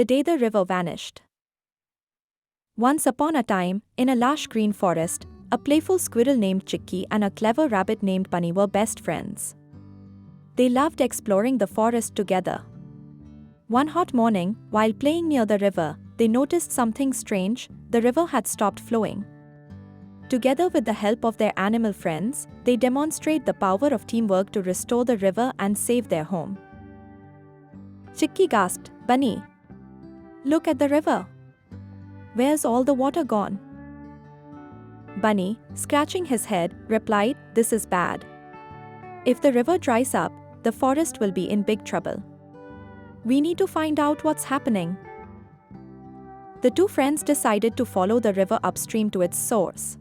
The day the river vanished. Once upon a time, in a lush green forest, a playful squirrel named Chicky and a clever rabbit named Bunny were best friends. They loved exploring the forest together. One hot morning, while playing near the river, they noticed something strange. The river had stopped flowing. Together with the help of their animal friends, they demonstrate the power of teamwork to restore the river and save their home. Chicky gasped, "Bunny, look at the river. Where's all the water gone?" Bunny, scratching his head, replied, "This is bad. If the river dries up, the forest will be in big trouble. We need to find out what's happening." The two friends decided to follow the river upstream to its source.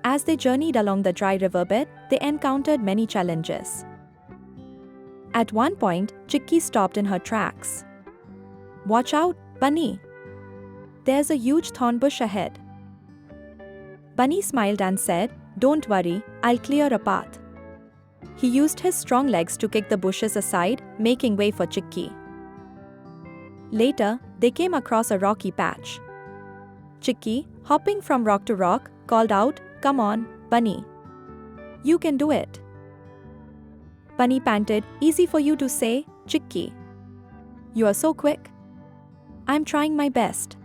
As they journeyed along the dry riverbed, they encountered many challenges. At one point, Chicky stopped in her tracks. "Watch out, Bunny. There's a huge thorn bush ahead." Bunny smiled and said, "Don't worry, I'll clear a path." He used his strong legs to kick the bushes aside, making way for Chicky. Later, they came across a rocky patch. Chicky, hopping from rock to rock, called out, "Come on, Bunny. You can do it." Bunny panted, "Easy for you to say, Chicky. You are so quick." "I'm trying my best."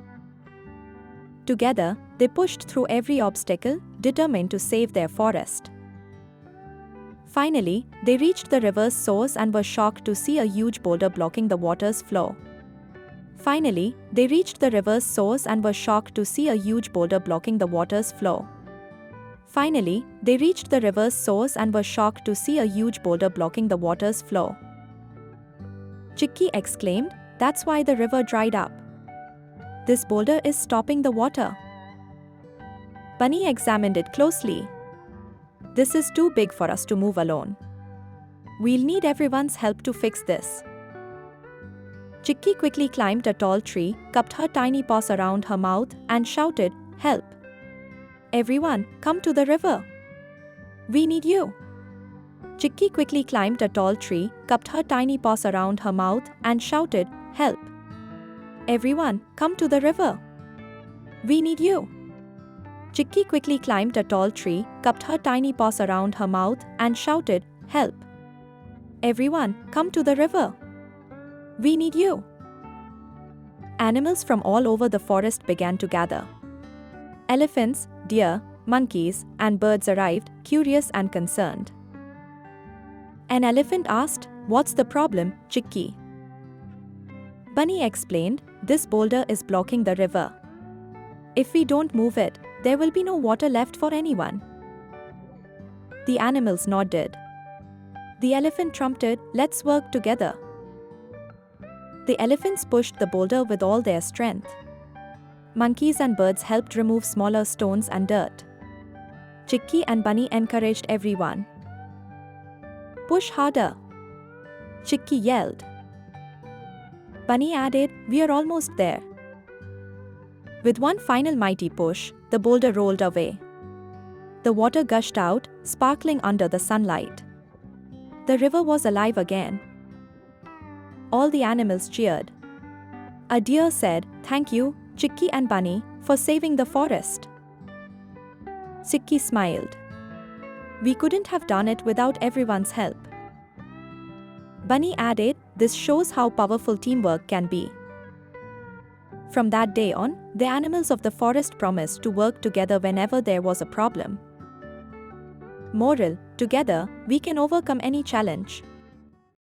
Together, they pushed through every obstacle, determined to save their forest. Finally, they reached the river's source and were shocked to see a huge boulder blocking the water's flow. Finally, they reached the river's source and were shocked to see a huge boulder blocking the water's flow. Finally, they reached the river's source and were shocked to see a huge boulder blocking the water's flow. Chicky exclaimed, "That's why the river dried up. This boulder is stopping the water." Bunny examined it closely. "This is too big for us to move alone. We'll need everyone's help to fix this." Chicky quickly climbed a tall tree, cupped her tiny paws around her mouth, and shouted, "Help! Everyone, come to the river. We need you." Chicky quickly climbed a tall tree, cupped her tiny paws around her mouth, and shouted, "Help! Everyone, come to the river. We need you." Chicky quickly climbed a tall tree, cupped her tiny paws around her mouth, and shouted, "Help! Everyone, come to the river. We need you." Animals from all over the forest began to gather. Elephants, deer, monkeys, and birds arrived, curious and concerned. An elephant asked, "What's the problem, Chicky?" Bunny explained, "This boulder is blocking the river. If we don't move it, there will be no water left for anyone." The animals nodded. The elephant trumpeted, "Let's work together." The elephants pushed the boulder with all their strength. Monkeys and birds helped remove smaller stones and dirt. Chicky and Bunny encouraged everyone. "Push harder," Chicky yelled. Bunny added, "We are almost there." With one final mighty push, the boulder rolled away. The water gushed out, sparkling under the sunlight. The river was alive again. All the animals cheered. A deer said, "Thank you, Chicky and Bunny, for saving the forest." Chicky smiled. "We couldn't have done it without everyone's help." Bunny added, "This shows how powerful teamwork can be." From that day on, the animals of the forest promised to work together whenever there was a problem. Moral: together, we can overcome any challenge.